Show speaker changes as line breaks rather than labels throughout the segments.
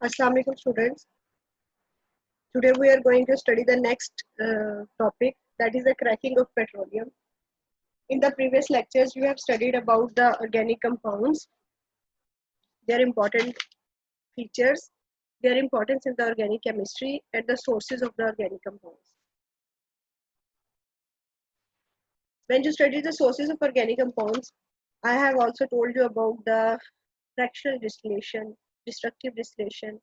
Assalamu alaikum students. Today we are going to study the next topic, that is the cracking of petroleum. In the previous lectures you have studied about the organic compounds, their important features, their importance in the organic chemistry and the sources of the organic compounds. When you study the sources of organic compounds, I have also told you about the fractional distillation, destructive distillation,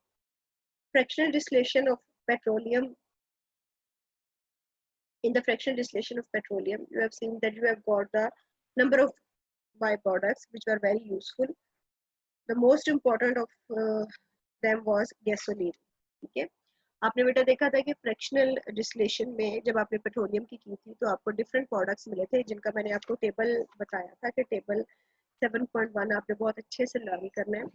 fractional distillation of petroleum. In the fractional distillation of petroleum, you have seen that you have got the number of byproducts which were very useful. The most important of them was gasoline. ठीक है, आपने बेटा देखा था कि fractional distillation में जब आपने पेट्रोलियम की थी तो आपको डिफरेंट प्रोडक्ट्स मिले थे, जिनका मैंने आपको टेबल बताया था कि टेबल 7.1 आपने बहुत अच्छे से लर्न करना है.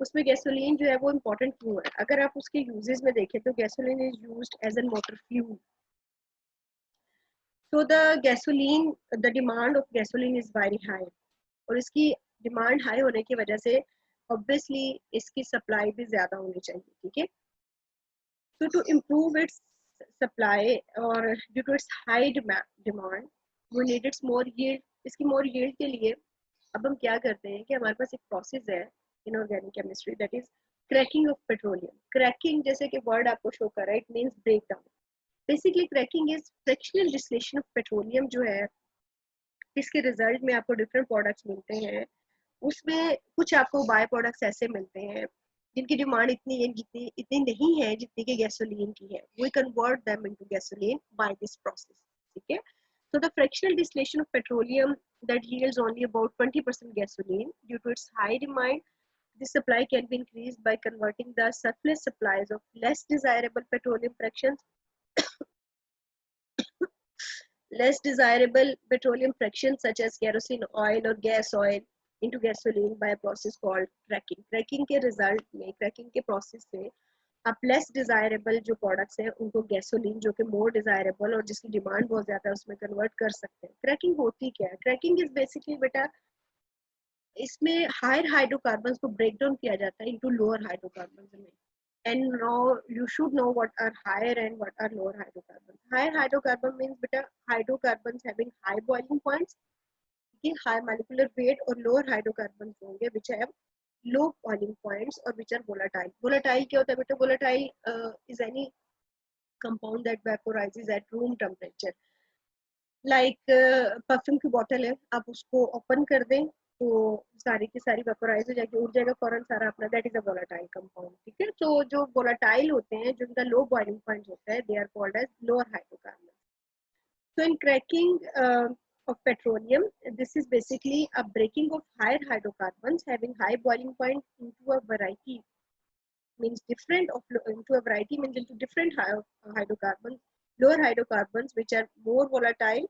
उसमें गैसोलीन जो है वो इम्पोर्टेंट क्यों है? अगर आप उसके यूजेस में देखें तो gasoline is used as an motor fuel. So the gasoline, the demand of gasoline is very high, और इसकी डिमांड हाई होने की वजह से ऑब्वियसली इसकी सप्लाई भी ज़्यादा होनी चाहिए. ठीक है, so to improve its supply और due to its high demand we need its more yield. इसकी more yield के लिए अब हम क्या करते हैं कि हमारे पास एक प्रोसेस है in organic chemistry, that is cracking of petroleum. Cracking जैसे कि वर्ड आपको शो कर रहा है, it means break down. Basically cracking is fractional distillation of petroleum जो है, इसके रिजल्ट में आपको डिफरेंट प्रोडक्ट्स मिलते हैं. उसमें कुछ आपको बाय प्रोडक्ट्स ऐसे मिलते हैं जिनकी डिमांड इतनी नहीं है जितनी कि गैसोलीन की है. We convert them into gasoline by this process. ठीक है, so the fractional distillation of petroleum that yields only about 20% gasoline. Due to its high demand, this supply can be increased by converting the surplus supplies of less desirable petroleum fractions such as kerosene oil or gas oil into gasoline by a process called cracking. Cracking के result में, cracking के process से आप less desirable जो products हैं उनको gasoline जो कि मोर डिजायरेबल और जिसकी डिमांड बहुत ज्यादा है उसमें कन्वर्ट कर सकते हैं. क्रैकिंग होती क्या है? क्रैकिंग इज बेसिकली बेटा, इसमें हायर हाइड्रोकार्बन्स को ब्रेक डाउन किया जाता है इनटू लोअर हाइड्रोकार्बन्स में. and now you should know what are higher and what are lower hydrocarbons. Higher hydrocarbon means beta hydrocarbons having high boiling points, high molecular weight, और lower hydrocarbons होंगे which have low boiling points or which are volatile. Volatile क्या होता है बेटा? Volatile is any compound that vaporizes at room temperature. Like perfume की bottle है, आप उसको ओपन कर दें तो सारी की सारी वेपोराइज हो जाएगी, उड़ जाएगा फौरन सारा अपना. That is a volatile compound. ठीक है, तो जो वोलेटाइल होते हैं, जो उनका लो बॉइलिंग पॉइंट होता है, they are called as lower hydrocarbon. So in cracking of petroleum, this is basically a breaking of higher hydrocarbons having high boiling point into a variety means into different hydrocarbons, lower hydrocarbons which are more volatile.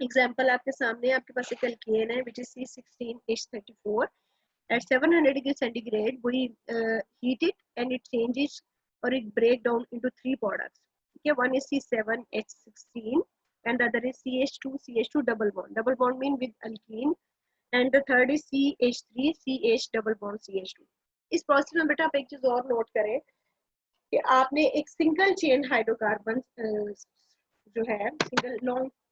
Example आपके सामने, आपके पास एक alkene है which is C16H34. at 700 degree centigrade we heat it and it changes or it break down into three products. Okay, one is C7H16 and the other is CH2 double bond. Double bond mean with alkene, and the third is CH3 CH double bond CH2. इस process में बेटा आप एक चीज और note करें कि आपने एक सिंगल चेन हाइड्रोकार्बन जो है,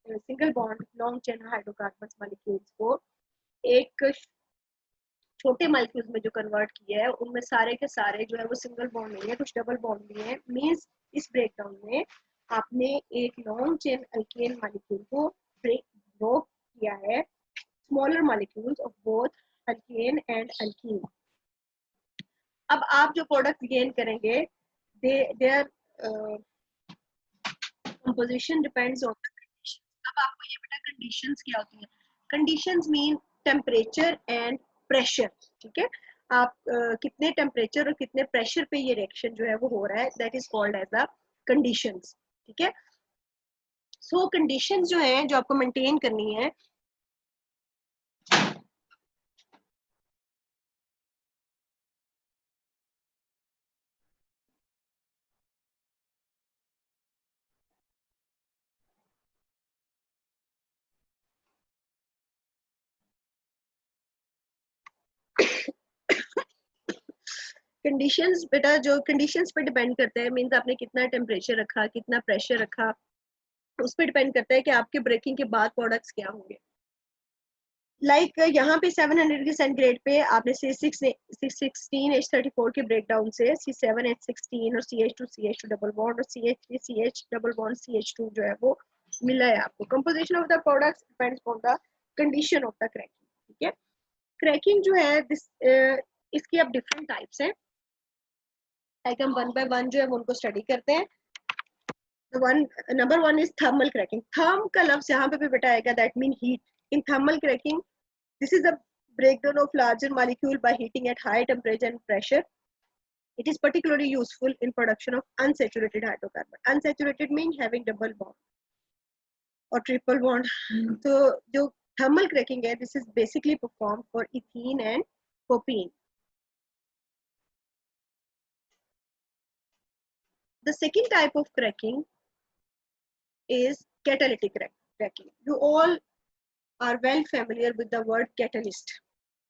single bond long chain hydrocarbon molecules को एक छोटे मॉलिक्यूल्स में जो कन्वर्ट किया है, उनमें सारे के सारे जो है वो सिंगल बॉन्ड नहीं है, कुछ डबल बॉन्ड भी है. मींस इस ब्रेकडाउन में आपने एक लॉन्ग चेन अल्केन मॉलिक्यूल को ब्रेक किया है smaller molecules of both alkane and alkyne. अब आप जो प्रोडक्ट गेन करेंगे, their composition depends on the condition. अब आपको ये बेटा कंडीशंस क्या होती हैं? Conditions mean temperature and pressure. ठीक है, आप कितने टेम्परेचर और कितने प्रेशर पे ये रिएक्शन जो है वो हो रहा है, that is called as the conditions. ठीक है, सो कंडीशंस जो है जो आपको मेंटेन करनी है, कंडीशंस बेटा जो कंडीशंस पे डिपेंड करता है, मीन्स आपने कितना टेम्परेचर रखा, कितना प्रेशर रखा, उस पर डिपेंड करता है कि आपके ब्रेकिंग के बाद प्रोडक्ट्स क्या होंगे। लाइक यहाँ पे 700 के सेंटीग्रेड पे आपने C16H34 के ब्रेकडाउन से C7H16 और CH2CH2 डबल बॉन्ड और CH3CH डबल बॉन्ड CH2 जो है वो मिला है आपको। Composition of the products depends on the condition of the cracking. ठीक है, क्रैकिंग जो है इसकी अब डिफरेंट टाइप्स हैं। लाइक हम वन बाय वन जो है वो उनको स्टडी करते हैं। Number one is thermal cracking. Therm का लफ्ज यहाँ पे भी बेटा आएगा, that mean heat. In thermal cracking this is the breakdown of larger molecule by heating at high temperature and pressure. It is particularly useful in production of unsaturated hydrocarbon. Unsaturated mean having double bond or triple bond. So जो thermal cracking है, this is basically performed for ethene and propene. The second type of cracking is catalytic cracking. You all are well familiar with the word catalyst.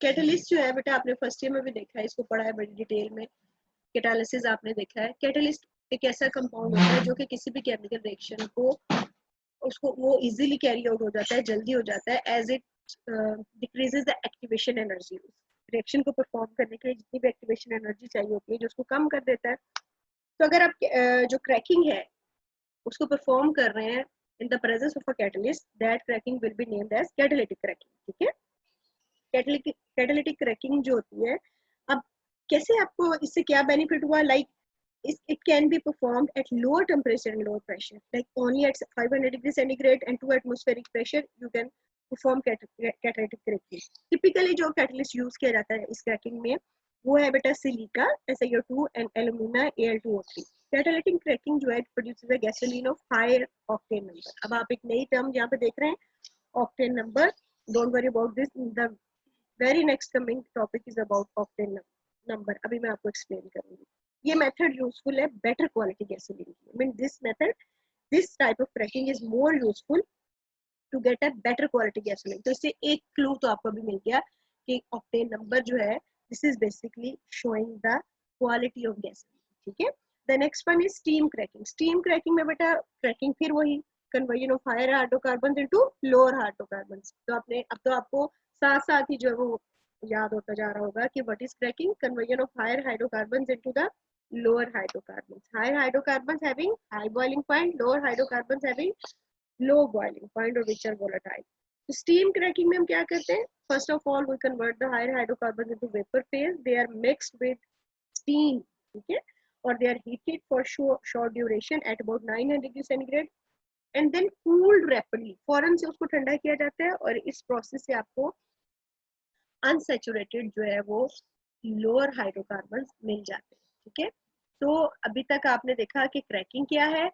Catalyst जो है बेटा आपने first year में भी देखा है, इसको पढ़ा है बड़ी डिटेल में। कैटालिसिस आपने देखा है। कैटलिस्ट एक ऐसा कंपाउंड होता है जो कि किसी भी केमिकल रिएक्शन को उसको वो इजीली कैरी आउट हो जाता है, जल्दी हो जाता है, as it decreases the activation energy. Reaction को परफॉर्म करने के लिए जितनी भी एक्टिवेशन एनर्जी चाहिए होती है जो उसको कम कर देता है। तो अगर आप जो क्रैकिंग है उसको परफॉर्म कर रहे हैं in the presence of a catalyst, that cracking will be named as catalytic cracking. ठीक है, कैटालिटिक क्रैकिंग जो होती है, अब कैसे आपको इससे क्या बेनिफिट हुआ? Like it can be performed at lower temperature and lower pressure, like only at 500 degrees centigrade and 2 atmospheric pressure you can perform catalytic cracking. Typically जो catalyst use किया जाता है इस cracking में वो है बेटा silica SiO2 and alumina Al2O3. Catalytic cracking जो है produces a gasoline of higher octane number. अब आप एक नई term यहाँ पे देख रहे हैं, octane number. Don't worry about this. The very next coming topic is about octane number. अभी मैं आपको explain करूँगी। ये मेथड यूजफुल है बेटर क्वालिटी गैसोलीन की। Mean this type of cracking is more useful to get a better quality gasoline. तो इससे एक क्लू तो आपको भी मिल गया कि ऑक्टेन नंबर जो है this is basically showing the quality of gasoline. ठीक है, the next one is steam cracking. Steam cracking में बेटा क्रैकिंग फिर वही conversion of higher hydrocarbons into lower hydrocarbons. तो आपने अब तो आपको साथ साथ ही जो है वो याद होता जा रहा होगा कि what is cracking, conversion of higher hydrocarbons into the lower hydrocarbons. Higher hydrocarbons having high boiling point, lower hydrocarbons having low boiling point or which are volatile. So steam cracking में हम क्या करते हैं? First of all, we convert the higher hydrocarbons into vapor phase. They are mixed with steam, ठीक है, or they are heated for short duration at about 900 degrees centigrade and then cooled rapidly. फौरन से उसको ठंडा किया जाता है और इस प्रोसेस से आपको अनसैचुरेटेड जो है वो लोअर हाइड्रोकार्बन्स मिल जाते हैं। ठीक है, तो अभी तक आपने देखा कि क्रैकिंग क्या है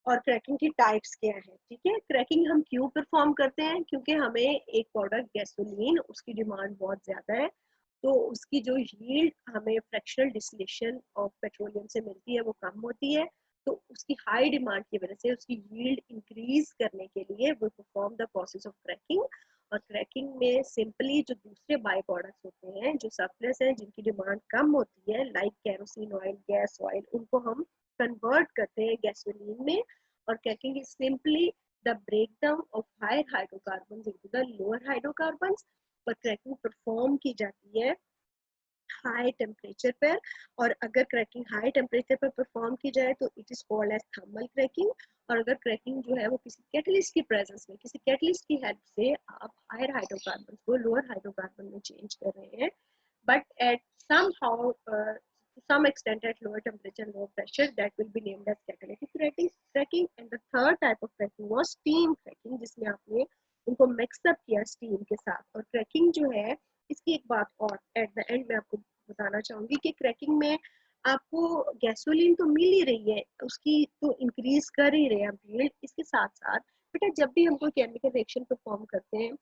और क्रैकिंग की टाइप्स क्या है। ठीक है, क्रैकिंग हम क्यों परफॉर्म करते हैं? क्योंकि हमें एक प्रोडक्ट गैसोलीन उसकी डिमांड बहुत ज्यादा है, तो उसकी जो यील्ड हमें फ्रैक्शनल डिस्टिलेशन ऑफ पेट्रोलियम से मिलती है वो कम होती है। तो उसकी हाई डिमांड की वजह से उसकी यील्ड इंक्रीज करने के लिए वो perform the process of cracking. और क्रैकिंग में सिंपली जो दूसरे बाय प्रोडक्ट्स होते हैं जो सरप्लस हैं जिनकी डिमांड कम होती है, like kerosene oil, gas oil, उनको हम कन्वर्ट करते हैं गैसोलीन में। और cracking is simply the breakdown of higher hydrocarbons into the lower hydrocarbons. पर क्रैकिंग परफॉर्म की जाती है हाई टेम्परेचर पर, और अगर क्रैकिंग हाई टेम्परेचर पर परफॉर्म की जाए तो it is called as thermal cracking. और अगर क्रैकिंग जो है वो किसी कैटलिस्ट की प्रेजेंस में, किसी कैटलिस्ट की हेल्प से आप हायर हाइड्रोकार्बन को लोअर हाइड्रोकार्बन में चेंज कर रहे हैं, but at somehow to some extent at lower temperature and lower pressure, that will be named as catalytic cracking. And the third type of cracking was steam cracking, जिसमें आपने उनको mix up किया steam के साथ। और cracking जो है इसकी एक बात और एट द एंड में आपको बताना चाहूंगी कि क्रैकिंग में आपको गैसोलीन तो मिल ही रही है, उसकी तो इंक्रीज कर ही रहे हैं यील्ड। इसके साथ साथ बेटा जब भी हम कोई केमिकल रिएक्शन परफॉर्म करते हैं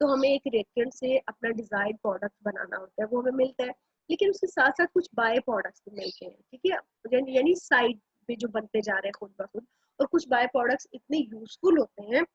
तो हमें एक रिएक्टेंट से अपना डिजायर्ड प्रोडक्ट बनाना होता है, वो हमें मिलता है, लेकिन उसके साथ साथ कुछ बाय प्रोडक्ट्स भी मिलते हैं। ठीक है, यानी साइड पे जो बनते जा रहे हैं खुद ब खुद। और कुछ बाय प्रोडक्ट्स इतने यूजफुल होते हैं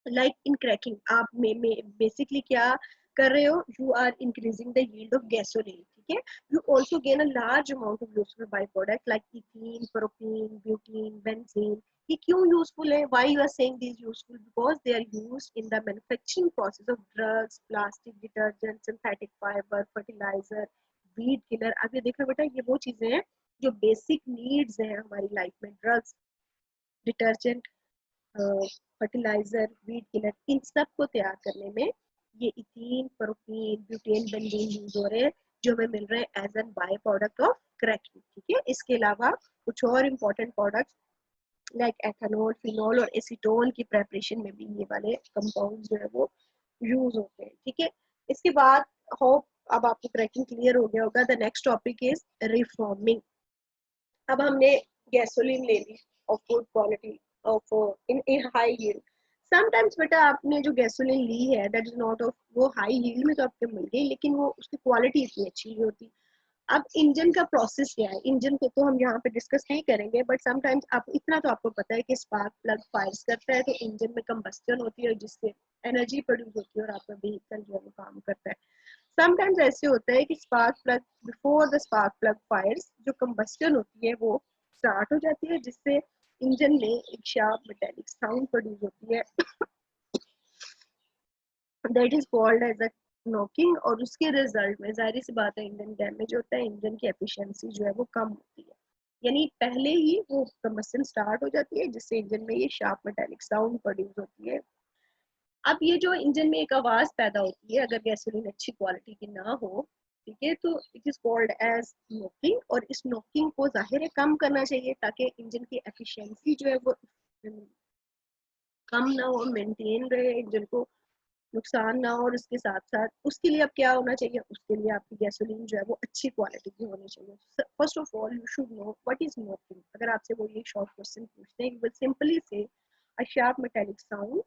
लाइक इन क्रैकिंग। आप में बेसिकली क्या कर रहे हो, you are increasing the yield of gasoline, ठीक है. You also gain a large amount of useful byproduct like ethene, propene, butene, benzene. ये क्यों यूजफुल है? Why you are saying these useful? Because they are used in the manufacturing process of drugs, plastic, detergent, synthetic fiber, fertilizer, weed killer. अब ये देखो बेटा, ये वो चीजें हैं जो बेसिक नीड्स हैं हमारी लाइफ में. Drugs, detergent, fertiliser, weed killer, इन सब को तैयार करने में ये ethene, propene, butane, benzene use हो रहे हैं, जो हमें मिल रहे हैं as an by product of cracking, ठीक है. इसके अलावा कुछ और important products like ethanol, phenol और एसीटोन की प्रेपरेशन में भी ये वाले कंपाउंड जो है वो यूज होते हैं, ठीक है. इसके बाद होप अब आपको क्रैकिंग क्लियर हो गया होगा. The next topic is reforming. अब हमने गैसोलीन ले ली of good quality of in high yield. Sometimes बेटा आपने जो गैसोलीन ली है दैट इज नॉट ऑफ, वो हाई यील्ड में तो आपको मिल गई लेकिन वो उसकी क्वालिटी इतनी अच्छी नहीं होती. अब इंजन का प्रोसेस क्या है, इंजन को तो हम यहाँ पे डिस्कस नहीं करेंगे, बट समटाइम्स आप इतना तो आपको पता है कि स्पार्क प्लग फायर्स करता है तो इंजन में कंबस्टन होती है जिससे एनर्जी प्रोड्यूस होती है और आपका व्हीकल जो है वो काम करता है. समटाइम्स ऐसे होता है कि spark plug, before the spark plug fires, जो कंबस्टन होती है वो स्टार्ट हो जाती है जिससे इंजन में एक शार्प मेटालिक साउंड प्रोड्यूस होती है, that is called as a knocking. और उसके रिजल्ट में जाहिर सी बात है इंजन डैमेज होता है, इंजन की एफिशिएंसी जो है वो कम होती है. यानी पहले ही वो कंबस्टन स्टार्ट हो जाती है जिससे इंजन में ये शार्प मेटालिक साउंड प्रोड्यूस होती है. अब ये जो इंजन में एक आवाज पैदा होती है अगर गैसोलीन अच्छी क्वालिटी की ना हो, ठीक है, तो it is called as knocking. और इस नॉकिंग को जाहिर है कम करना चाहिए ताकि इंजन की एफिशिएंसी जो है वो कम ना हो, मेंटेन रहे, इंजन को नुकसान ना हो. और उसके साथ साथ उसके लिए अब क्या होना चाहिए, उसके लिए आपकी गैसोलीन जो है वो अच्छी क्वालिटी की होनी चाहिए. First of all you should know what is knocking. अगर आपसे वो ये शॉर्ट क्वेश्चन पूछते हैं, यू विल सिंपली से a sharp metallic sound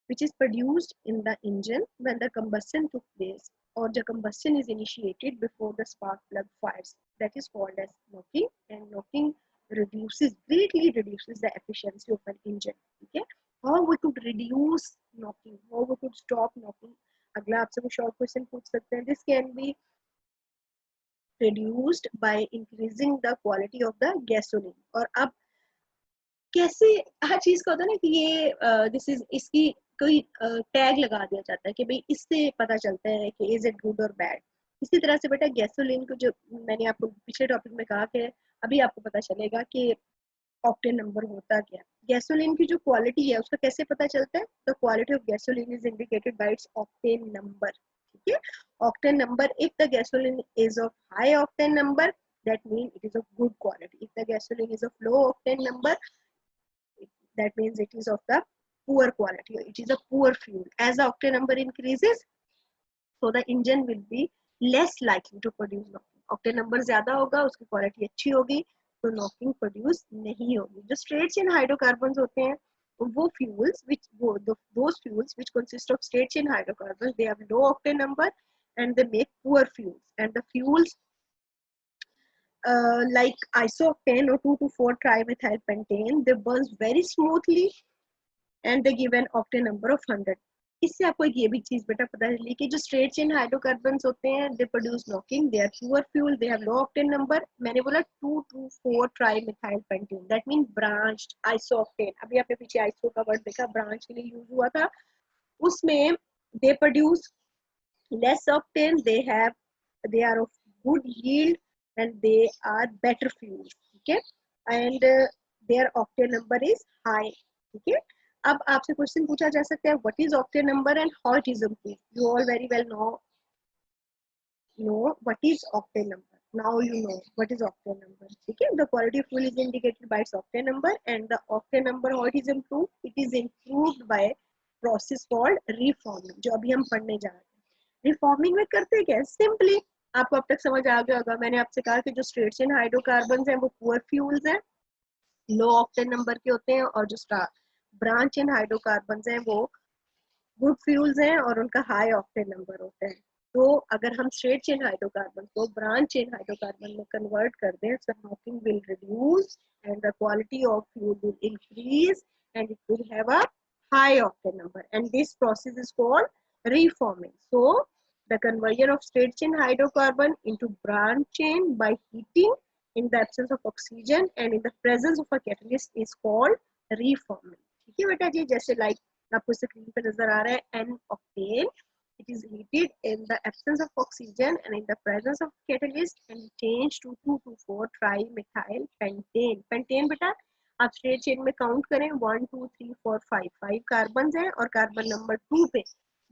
which is produced in the engine when the combustion took place or the combustion is initiated before the spark plug fires. That is called as knocking, and knocking greatly reduces the efficiency of an engine. Okay, how we could reduce knocking, how we could stop knocking, अगला आपसे वो short question पूछ सकते हैं. This can be reduced by increasing the quality of the gasoline. और अब कैसे हर चीज का होता है ना कि ये दिस इज, इसकी कोई टैग लगा दिया जाता है कि भाई इससे पता चलता है कि इज इट गुड और बैड. इसी तरह से बेटा गैसोलीन को, जो मैंने आपको पिछले टॉपिक में कहा कि अभी आपको पता चलेगा कि ऑक्टेन नंबर होता क्या. गैसोलीन की जो क्वालिटी है उसका कैसे पता चलता है? The quality of gasoline is indicated by it's octane number, ठीक है. Octane number, if the gasoline is of high octane number that means it is of good quality. If the gasoline is of low octane number, that means it is of the poor quality, it is a poor fuel. As the octane number increases, so the engine will be less likely to produce knocking. octane number ज़्यादा होगा, उसकी quality अच्छी होगी, तो knocking produce नहीं होगी. जो straight chain hydrocarbons होते हैं, वो fuels which those fuels which consist of straight chain hydrocarbons, they have low octane number and they make poor fuels. And the fuels like isooctane or 2,2,4 trimethyl pentane, they burns very smoothly and they give an octane number of 100. इससे आपको एक ये भी चीज बेटा पता चली कि जो स्ट्रेट चेन हाइड्रोकार्बन्स होते हैं they produce knocking, they are pure fuel, they have low octane number. मैंने बोला 2,2,4 trimethyl pentane, that mean branched isooctane. अभी आपने पीछे आइसो का वर्ड देखा, ब्रांच के लिए यूज हुआ था. उसमें they produce less octane, they are of good yield and they are better fuels, ठीक है. and their octane number is high, ठीक है. अब आपसे क्वेश्चन पूछा जा सकता है what is octane number and how it is improved. You all very well know what is octane number. Now you know what is octane number, ठीक है. The quality of fuel is indicated by its octane number, and the octane number how it is improved, it is improved by process called reforming, जो अभी हम पढ़ने जा रहे हैं. Reforming में करते क्या है, सिंपली आपको अब तक समझ आ गया होगा. मैंने आपसे कहा कि जो स्ट्रेट चेन हाइड्रोकार्बन्स हैं वो पुअर फ्यूल्स हैं, लो ऑक्टेन नंबर के होते हैं, और जो ब्रांच चेन हाइड्रोकार्बन्स हैं वो गुड फ्यूल्स हैं और उनका हाई ऑक्टेन नंबर होता है. तो अगर हम स्ट्रेट चेन हाइड्रोकार्बन को ब्रांच चेन हाइड्रोकार्बन में कन्वर्ट कर दें, so knocking will reduce and the quality of fuel will increase and it will have a high octane number, and this process is called reforming. So the conversion of straight chain hydrocarbon into branch chain by heating in the absence of oxygen and in the presence of a catalyst is called reforming. ठीक है बेटा जी, जैसे like आपको screen पे नजर आ रहा है N octane, it is heated in the absence of oxygen and in the presence of catalyst and changed to 2,2,4 trimethyl pentane. pentane बेटा आप स्ट्रेट चेन में काउंट करें 1 2 3 4 5 5 कार्बन है और कार्बन नंबर 2 पे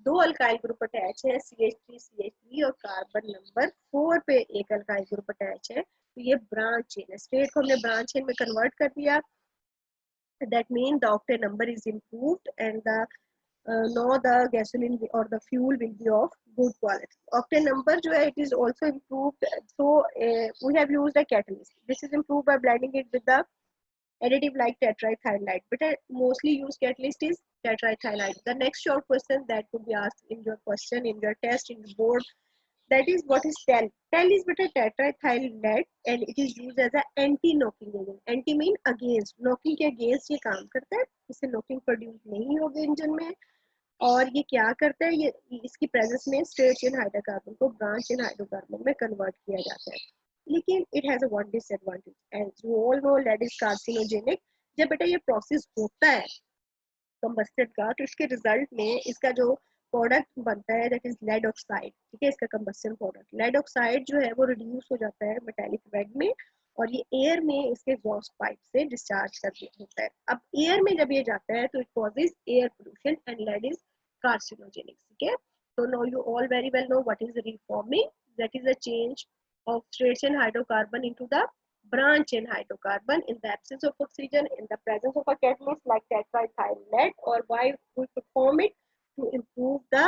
दो अल्काइल ग्रुप अटैच है CH3 और कार्बन नंबर 4 पे एक अल्काइल ग्रुप अटैच है, तो ये ब्रांच चेन है। स्ट्रेट को हमने ब्रांच चेन में कन्वर्ट कर दिया, that means the octane number is improved and the now the gasoline or the fuel will be of good quality. Octane number जो है it is also improved, so we have used a catalyst. This is improved by blending it with the additive like tetrahydride, but I mostly use catalyst is tetrahydride. The next short question that could be asked in your question, in your test, in the board, that is what is TEL. TEL is but a tetraethyl lead and it is used as a anti-knocking agent. Anti mean against, knocking के against ये काम करता है, इससे knocking produce नहीं होगा engine में। और ये क्या करता है, ये इसकी प्रेजेंस में स्ट्रेट चेन हाइड्रोकार्बन को ब्रांच चेन हाइड्रोकार्बन में कन्वर्ट किया जाता है। लेकिन it has a one disadvantage, as you all know lead is carcinogenic. जब बेटा ये प्रोसेस होता है कंबस्टेड का, तो इसके रिजल्ट में इसका जो प्रोडक्ट बनता है दैट इज लेड ऑक्साइड। ठीक है, इसका कंबस्टन प्रोडक्ट लेड ऑक्साइड जो है वो रिड्यूस हो जाता है मेटालिक रेड में और ये एयर में इसके एग्जॉस्ट पाइप से डिस्चार्ज कर दिया होता है। अब एयर में जब ये जाता है तो it causes air pollution and lead is carcinogenic. ठीक है, so now you all very well know what is reforming. That is a change of straight chain hydrocarbon into the branch chain hydrocarbon in the absence of oxygen, in the presence of a catalyst like tetraethyl lead. Or why we perform it? To improve the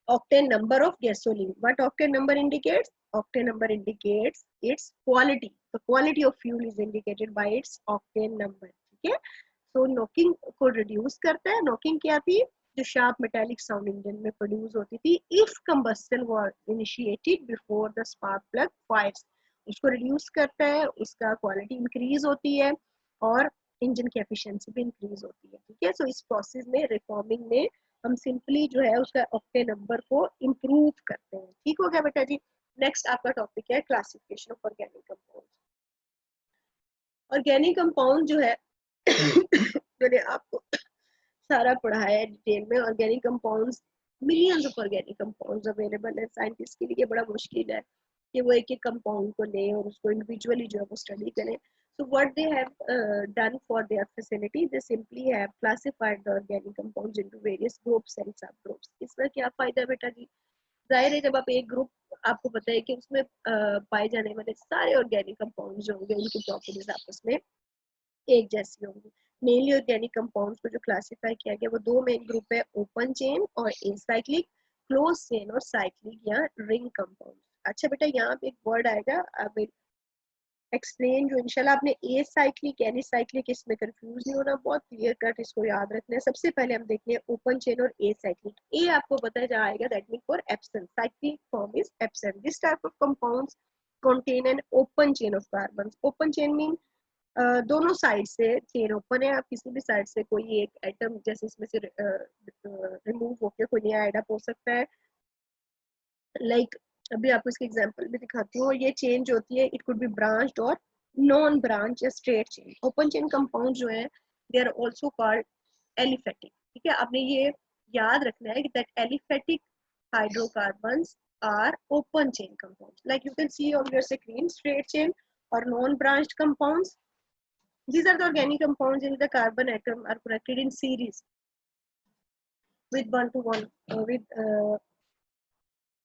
octane number of gasoline. What octane number indicates? Octane number indicates its quality. The quality of fuel is indicated by its octane number. ठीक है, so knocking को reduce करता है। knocking क्या थी? जो sharp metallic sound engine में produce होती थी if combustion was initiated before the spark plug fires, उसको reduce करता है, उसका quality increase होती है और इंजन की एफिशिएंसी भी इंक्रीज होती है। ठीक है, सो इस प्रोसेस में रिफॉर्मिंग में हम सिंपली जो है उसका ऑक्टेन नंबर को इम्प्रूव करते हैं। ठीक हो गया बेटा जी। नेक्स्ट आपका टॉपिक है classification of organic compound. Organic compound जो है मैंने आपको सारा पढ़ाया है डिटेल में। Organic compounds, millions of organic compounds available है। साइंटिस्ट के लिए बड़ा मुश्किल है कि वो एक एक कंपाउंड को लें और उसको इंडिविजुअली जो है वो स्टडी करें। So what they have done for their facility, they simply have classified the organic compounds into various groups and subgroups. इसका क्या फायदा है बेटा जी? जाहिर है जब आप एक ग्रुप, आपको पता है कि उसमें पाए जाने वाले सारे ऑर्गेनिक कंपाउंड्स जो होंगे उनकी प्रॉपर्टीज आपस में एक जैसी होंगी। मेनली ऑर्गेनिक कंपाउंड्स को जो क्लासिफाई किया गया वो दो मेन ग्रुप है, ओपन चेन और एसाइक्लिक, क्लोज चेन और साइक्लिक या रिंग कंपाउंड। अच्छा बेटा यहाँ पे एक वर्ड आएगा, अब एक्सप्लेन जो इंशाल्लाह आपने ए साइक्लिक एनी साइक्लिक, इसमें कंफ्यूज नहीं होना, बहुत क्लियर कट इसको याद रखना है। सबसे पहले हम देखते हैं ओपन चेन और ए साइक्लिक। ए आपको पता जाएगा that mean for absent, cyclic form is absent. This type of compounds contain an open chain of carbons. open chain mean दोनों साइड से चेन ओपन है, आप किसी भी साइड से कोई एक एटम जैसे इसमें से रिमूव होकर कोई नया एडप हो सकता है। लाइक अभी आपको इसकी एग्जांपल भी दिखाती हूँ। ये चेन जो होती है इट कुड बी ब्रांच्ड और नॉन ब्रांच या straight chain. Open chain compound जो है they are also called aliphatic. ठीक है, आपने ये याद रखना है कि that aliphatic hydrocarbons are open chain compounds. Like you can see on your screen, straight chain और non branched compounds, these are the organic compounds in the carbon atom are connected in series with one to one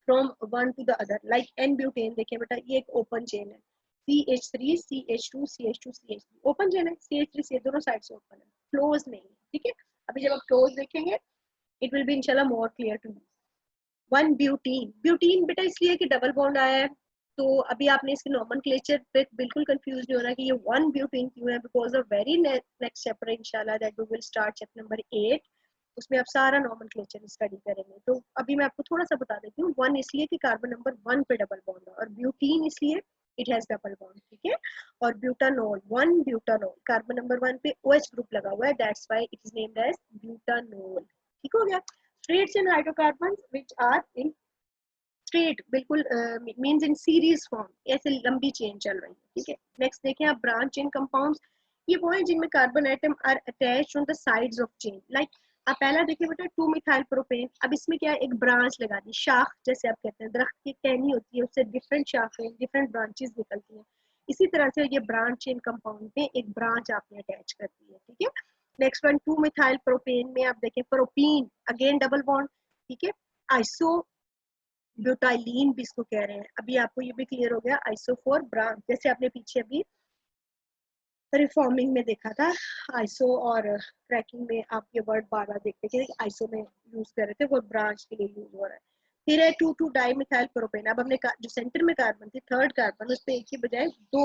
from one to the other. Like n-butane देखिए बेटा, ये एक open chain है, CH3 CH2 CH2 CH3 open chain है, CH3 से दोनों side से open है, क्लोज नहीं है। ठीक है, अभी जब आप क्लोज देखेंगे इट विल बी इंशाल्लाह more clear to you. One butene, butene बेटा इसलिए कि डबल बॉन्ड आया है, तो अभी आपने इसके नॉमेनक्लेचर पे बिल्कुल कंफ्यूज नहीं होना कि ये वन ब्यूटीन क्यों है, because of very next chapter इंशाल्लाह that we will start chapter number 8, उसमें आप सारा नॉमेनक्लेचर स्टडी करेंगे। तो अभी मैं आपको थोड़ा सा बता देती हूँ। वन इसलिए कि कार्बन नंबर 1 पे डबल बॉन्ड है और ब्यूटीन इसलिए इट हैज डबल बॉन्ड। ठीक है, और butanol, one butanol carbon number 1 पे OH ग्रुप लगा हुआ है, that's why it is named as butanol. ठीक हो गया। Straight chain hydrocarbons which are in straight, बिल्कुल मींस इन सीरीज फॉर्म, ऐसे लंबी चेन चल रही है, ठीक है। नेक्स्ट देखें आप ब्रांच चेन कंपाउंड्स, ये वो है जिनमें carbon atom are attached on the sides of chain. Like आप पहला देखिए बेटा 2 मिथाइल प्रोपेन, अब इसमें क्या है, एक ब्रांच लगा दी, शाख जैसे आप कहते हैं, दरख्त की टहनी होती है, उससे डिफरेंट शाखें डिफरेंट ब्रांचेस निकलती हैं, इसी तरह से ये ब्रांच चेन कंपाउंड में एक ब्रांच आपने अटैच कर दी है, ठीक है। नेक्स्ट वन 2 मिथाइल प्रोपेन में आप देखें प्रोपीन, अगेन डबल बॉन्ड, ठीक है। आइसो ब्यूटाइलीन भी इसको कह रहे हैं, अभी आपको ये भी क्लियर हो गया। आइसोफोर ब्रांच, जैसे आपने पीछे अभी रिफॉर्मिंग में देखा था, आइसो और क्रैकिंग में आप ये वर्ड बार बार देखते थे, आइसो में यूज कर रहे थे, वो ब्रांच के लिए यूज हो रहा है। फिर है 2,2 डाइमिथाइल प्रोपेन, अब हमने जो सेंटर में कार्बन थी, थर्ड कार्बन, उस पर एक ही बजाय 2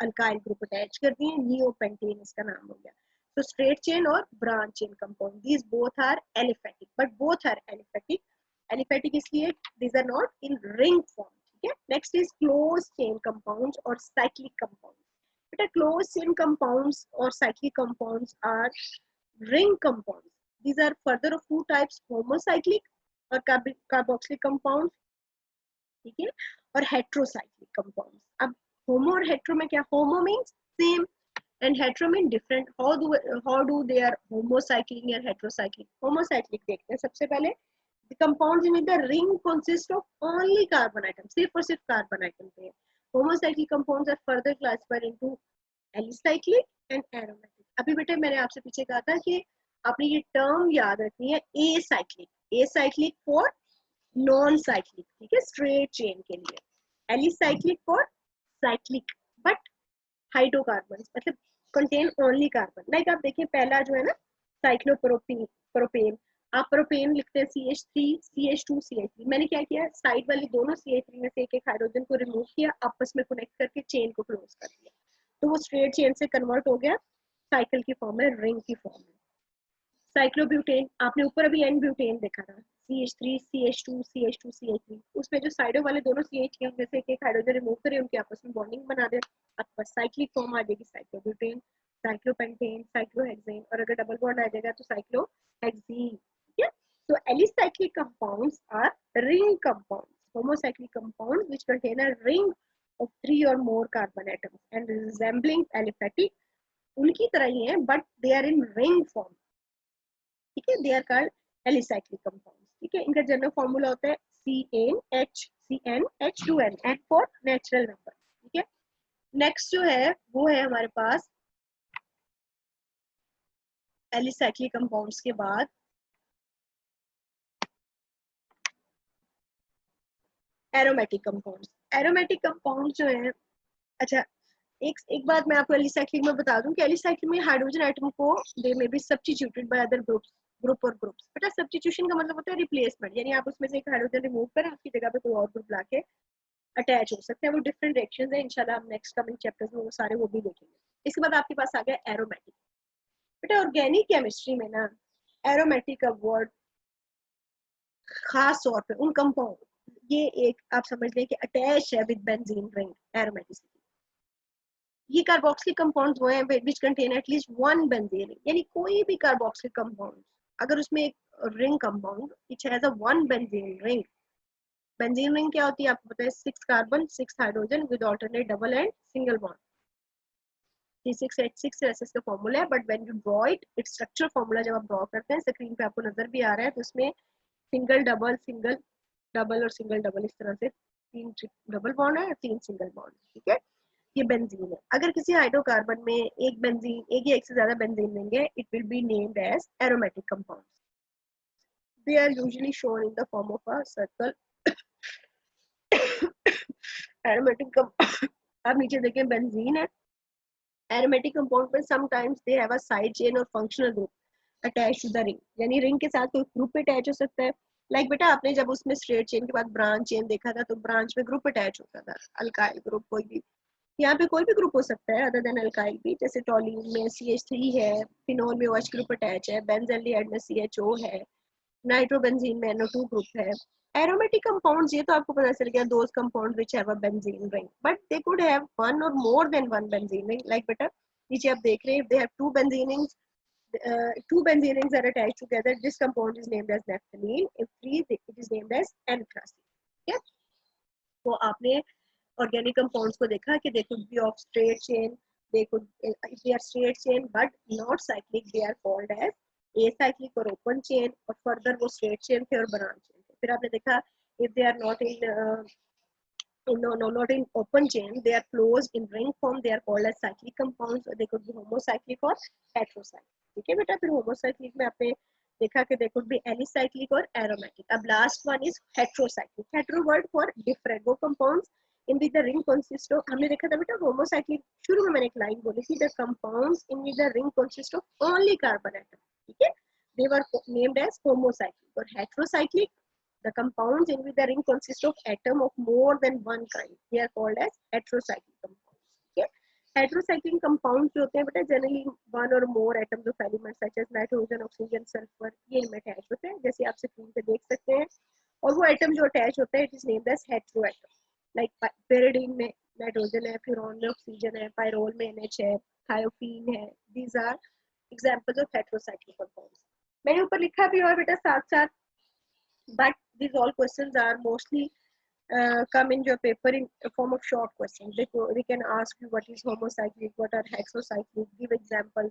अल्काइल ग्रुप अटैच कर दिए, नियोपेंटेन इसका नाम हो गया। तो स्ट्रेट चेन और branch chain compound, these both are aliphatic, but both are aliphatic, aliphatic इसलिए these are not in ring form, ठीक है। Next is close chain compounds और साइक्लिक कंपाउंड्स। बेटा क्लोज चेन कंपाउंड्स और cyclic compounds are ring compounds. These are further of two types, homocyclic और carboxylic compounds, ठीक है, और heterocyclic compounds. अब homo और hetero में क्या, homo means same and hetero means different. How do they are homocyclic or heterocyclic? Homocyclic देखते हैं सबसे पहले, the compounds in the ring consist of only carbon atoms, सिर्फ और सिर्फ carbon atom पे। homocyclic compounds are further classified into alicyclic and aromatic. अभी बेटे मैंने आपसे पीछे कहा था कि आपने ये टर्म याद रखनी है, a cyclic, a cyclic for non cyclic, ठीक है, स्ट्रेट चेन के लिए, alicyclic for cyclic but hydrocarbon, मतलब कंटेन ओनली कार्बन। लाइक आप देखिए पहला जो है ना साइक्लोप्रोपीन, प्रोपेन, आप प्रोपेन लिखते हैं CH3 CH2 CH3, मैंने क्या किया, साइड वाली दोनों CH3 में से एक हाइड्रोजन को रिमूव किया, आपस में कनेक्ट करके चेन को क्लोज कर दिया, तो वो स्ट्रेट चेन से कन्वर्ट हो गया साइकिल की फॉर्म में, रिंग की फॉर्म में। साइक्लोब्यूटेन, आपने ऊपर अभी एन ब्यूटेन देखा था, CH3 CH2 CH2 CH3, उसमें जो साइडों वाले दोनों CH के उनमें से एक हाइड्रोजन रिमूव करे, उनके आपस में बॉन्डिंग बना दे, आपके पास साइक्लिक फॉर्म आ जाएगी, साइक्लोब्यूटेन, साइक्लोपेंटेन, साइक्लोहेक्सेन, और अगर डबल बॉन्ड आ जाएगा तो साइक्लोहेक्सीन, ठीक है। तो alicyclic compounds R ring compounds, homocyclic compounds which contain a ring of 3 or more carbon atoms and resembling aliphatic, उनकी तरह ही है but they are in ring form, ठीक है, they are called alicyclic compounds, ठीक है। इनका जनरल फॉर्मूला होता है CnH2n, N for natural number, ठीक है। नेक्स्ट जो है वो है हमारे पास एलिसाइक्लिक कंपाउंड्स के बाद एरोमेटिक कंपाउंड्स। एरोमेटिक कंपाउंड जो है, अच्छा एक बात मैं आपको एलिसाइक्लिक में बता दूं कि एलिसाइक्लिक में हाइड्रोजन एटम को they may be substituted by other groups, group और ग्रुप्स। बेटा सब्स्टिट्यूशन का मतलब होता है रिप्लेसमेंट, यानी आप उसमें से एक हाइड्रोजन रिमूव करें, उसकी जगह पे कोई और ग्रुप लाके अटैच हो सकते हैं, वो डिफरेंट रिएक्शंस है, इंशाल्लाह हम नेक्स्ट कमिंग चैप्टर्स में वो सारे वो भी देखेंगे। इसके बाद आपके पास आ गया एरोमेटिक। बेटा ऑर्गेनिक केमिस्ट्री में ना एरोमेटिक का वर्ड खास तौर पे उन कंपाउंड, ये एक आप समझ लें कि अटैच है विद बेंजीन रिंग, एरोमेटिसिटी। ये कार्बोक्सिलिक कंपाउंड्स वो हैं which contain at least one benzene ring, यानी कोई भी कार्बोक्सिलिक कंपाउंड अगर उसमें एक ring compound which has a one benzene ring, benzene ring क्या होती है आपको पता है, 6 carbon 6 hydrogen with alternate double and single bond, C6H6 ऐसे इसका फॉर्मूला है, but when you draw it, its structure formula जब आप ड्रॉ करते हैं स्क्रीन पे आपको नजर भी आ रहा है, तो इसमें सिंगल डबल और सिंगल डबल, इस तरह से 3 डबल बॉन्ड है, 3 सिंगल बॉन्ड, ठीक है। ये बेंजीन है। अगर किसी हाइड्रोकार्बन में एक बेंजीन, एक या एक से ज्यादा बेंजीन लेंगे, it will be named as aromatic compounds. They are usually shown in the form of a circle. Aromatic अब नीचे देखें बेंजीन है, एरोमेटिक कंपाउंड में sometimes they have a side chain और functional group attach to the ring, यानी ring के साथ कोई ग्रुप अटैच हो सकता है। लाइक बेटा आपने जब उसमें स्ट्रेट चेन के बाद ब्रांच चेन देखा था, तो ब्रांच में ग्रुप अटैच होता था, अल्काइल ग्रुप कोई भी, यहाँ पे कोई भी ग्रुप हो सकता है अदर देन अल्काइल भी, जैसे टोलीन में CH3 है, फिनोल में OH ग्रुप अटैच है, बेंजल्डिहाइड में CHO है, नाइट्रोबेंजीन में NO2 ग्रुप है। एरोमेटिक कंपाउंड्स, ये तो आपको पता चल गया, those compound which have a benzene ring, but they could have one or more than one benzene ring. Like बेटा नीचे आप देख रहे हैं, they have 2 benzene rings, two benzene rings are attached together, this compound is named as naphthalene. If three, it is named as anthracene. Okay, तो आपने organic compounds को देखा कि they could be of straight chain, they could, if they are straight chain but not cyclic, they are called as acyclic or open chain, और further वो straight chain थे और branch chain थे. फिर आपने देखा if they are not not in open chain, they are closed in ring form, they are called as cyclic compounds, or they could be homocyclic or heterocyclic. ठीक है बेटा, फिर homocyclic में आपने देखा कि they could be alicyclic or aromatic. अब last one is heterocyclic. Hetero word for different. वो compounds in which the ring consists of, हमने देखा था बेटा homocyclic, शुरू में मैंने एक line बोली थी, the compounds in which the ring consists of only carbon atom. ठीक है, they were named as homocyclic. और heterocyclic, the compounds in which the ring consists of atom of more than one kind, they are called as heterocyclic compounds. Okay, heterocyclic compounds जो होते हैं बेटा generally one or more atoms of elements such as nitrogen, oxygen, sulfur, ये इनमें attach होते हैं, जैसे आप स्क्रीन पे देख सकते हैं. और वो atom जो attach होता है, it is named as heteroatom. Like pyridine में nitrogen है, furan में oxygen है, pyrrole में NH है, thiophene है. These are examples of heterocyclic compounds. मैंने ऊपर लिखा भी और बेटा साथ साथ, but these all questions are mostly come in your paper in a form of short questions. They can ask you what is homocyclic, what are hexocyclic, give example.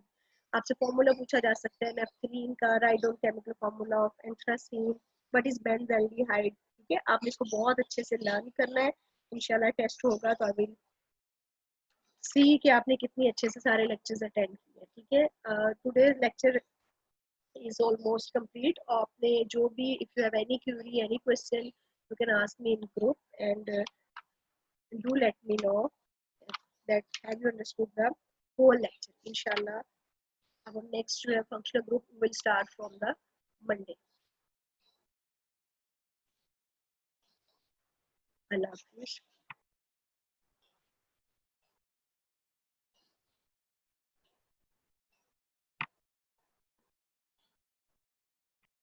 आपसे formula पूछा जा सकता है naphthalene का, write down chemical formula of anthracene, what is benzaldehyde. ठीक है, आपने इसको बहुत अच्छे से लर्न करना है. इंशाल्लाह टेस्ट होगा तो आई विल सी कि आपने कितनी अच्छे से सारे लेक्चर्स अटेंड किए. ठीक है, today's lecture is almost complete. आपने जो भी, if you have any query, any question, you can ask me in group, and do let me know that have you understood the whole lecture. Inshallah, our next functional group will start from the Monday. Allah Hafiz.